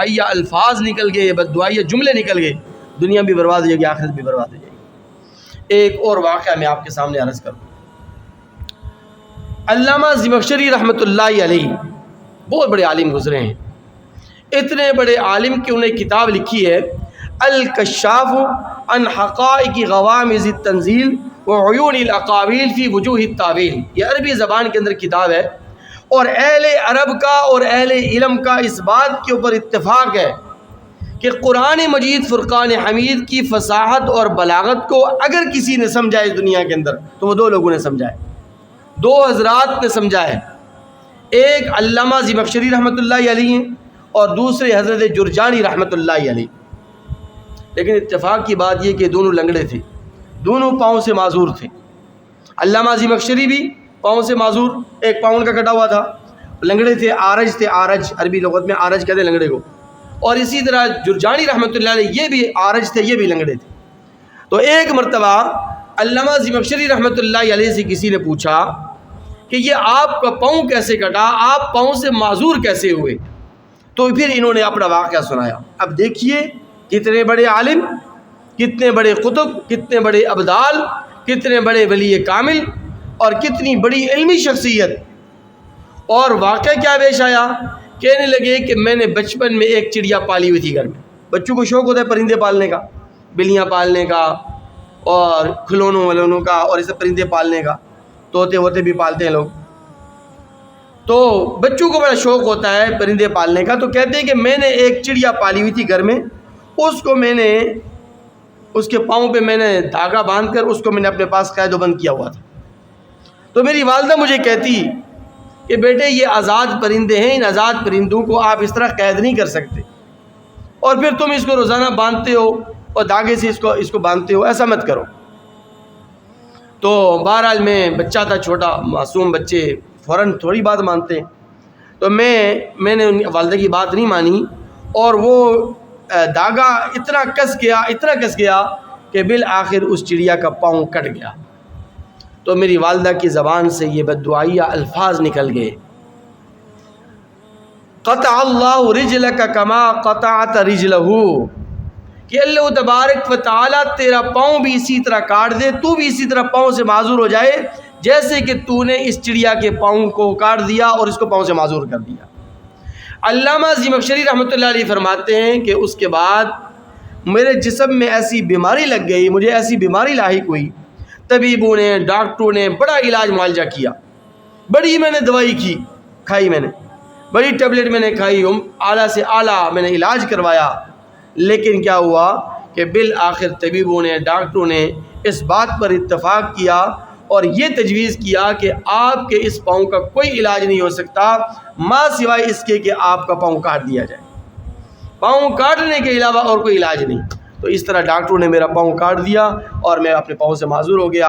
بددعائیہ الفاظ نکل گئے، بددعائیہ جملے نکل گئے، دنیا بھی برباد ہو جائے گی، آخرت بھی برباد ہو جائے گی۔ ایک اور واقعہ میں آپ کے سامنے عرض کروں۔ علامہ زمخشری رحمۃ اللہ علیہ بہت بڑے عالم گزرے ہیں، اتنے بڑے عالم کہ انہیں کتاب لکھی ہے الکشاف عن حقائق غوامض التنزیل وعیون الاقاویل فی وجوہ التاویل۔ یہ عربی زبان کے اندر کتاب ہے، اور اہل عرب کا اور اہل علم کا اس بات کے اوپر اتفاق ہے کہ قرآن مجید فرقان حمید کی فصاحت اور بلاغت کو اگر کسی نے سمجھا ہے اس دنیا کے اندر تو وہ دو لوگوں نے سمجھا ہے، دو حضرات نے سمجھا ہے، ایک علامہ زمخشری رحمۃ اللہ علیہ اور دوسرے حضرت جرجانی رحمۃ اللہ علیہ۔ لیکن اتفاق کی بات یہ کہ دونوں لنگڑے تھے، دونوں پاؤں سے معذور تھے۔ علامہ زمخشری بھی پاؤں سے معذور، ایک پاؤں کا کٹا ہوا تھا، لنگڑے تھے، عارج تھے، عارج عربی لغت میں عارج کہتے ہیں لنگڑے کو، اور اسی طرح جرجانی رحمۃ اللہ علیہ یہ بھی عارج تھے، یہ بھی لنگڑے تھے۔ تو ایک مرتبہ علامہ زمخشری رحمۃ اللہ علیہ سے کسی نے پوچھا کہ یہ آپ کا پاؤں کیسے کٹا، آپ پاؤں سے معذور کیسے ہوئے؟ تو پھر انہوں نے اپنا واقعہ سنایا۔ اب دیکھیے کتنے بڑے عالم، کتنے بڑے قطب، کتنے بڑے ابدال، کتنے بڑے ولی کامل، اور کتنی بڑی علمی شخصیت۔ اور واقعہ کیا پیش آیا؟ کہنے لگے کہ میں نے بچپن میں ایک چڑیا پالی ہوئی تھی گھر میں۔ بچوں کو شوق ہوتا ہے پرندے پالنے کا، بلیاں پالنے کا، اور کھلونوں ولونوں کا، اور اسے پرندے پالنے کا، طوطے ووطے بھی پالتے ہیں لوگ، تو بچوں کو بڑا شوق ہوتا ہے پرندے پالنے کا۔ تو کہتے ہیں کہ میں نے ایک چڑیا پالی ہوئی تھی گھر میں، اس کو میں نے اس کے پاؤں پہ میں نے دھاگا باندھ کر اس کو میں نے اپنے پاس قید و بند کیا ہوا تھا۔ تو میری والدہ مجھے کہتی کہ بیٹے یہ آزاد پرندے ہیں، ان آزاد پرندوں کو آپ اس طرح قید نہیں کر سکتے، اور پھر تم اس کو روزانہ باندھتے ہو اور دھاگے سے اس کو باندھتے ہو، ایسا مت کرو۔ تو بہرحال میں بچہ تھا چھوٹا، معصوم بچے فوراً تھوڑی بات مانتے ہیں، تو میں نے والدہ کی بات نہیں مانی، اور وہ دھاگا اتنا کس گیا کہ بالآخر اس چڑیا کا پاؤں کٹ گیا۔ تو میری والدہ کی زبان سے یہ بددعائیہ الفاظ نکل گئے، قطع اللہ رجلک کما قطعت رجلہ، کہ اللہ تبارک و تعالیٰ تیرا پاؤں بھی اسی طرح کاٹ دے، تو بھی اسی طرح پاؤں سے معذور ہو جائے جیسے کہ تو نے اس چڑیا کے پاؤں کو کاٹ دیا اور اس کو پاؤں سے معذور کر دیا۔ علامہ زمخشری رحمۃ اللہ علیہ فرماتے ہیں کہ اس کے بعد میرے جسم میں ایسی بیماری لگ گئی، مجھے ایسی بیماری لاحق ہوئی، طبیبوں نے، ڈاکٹروں نے بڑا علاج معالجہ کیا، بڑی میں نے دوائی کھائی، میں نے بڑی ٹیبلٹ میں نے کھائی، اعلیٰ سے اعلیٰ میں نے علاج کروایا، لیکن کیا ہوا کہ بالآخر طبیبوں نے، ڈاکٹروں نے اس بات پر اتفاق کیا اور یہ تجویز کیا کہ آپ کے اس پاؤں کا کوئی علاج نہیں ہو سکتا ماں سوائے اس کے کہ آپ کا پاؤں کاٹ دیا جائے، پاؤں کاٹنے کے علاوہ اور کوئی علاج نہیں۔ تو اس طرح ڈاکٹروں نے میرا پاؤں کاٹ دیا اور میں اپنے پاؤں سے معذور ہو گیا۔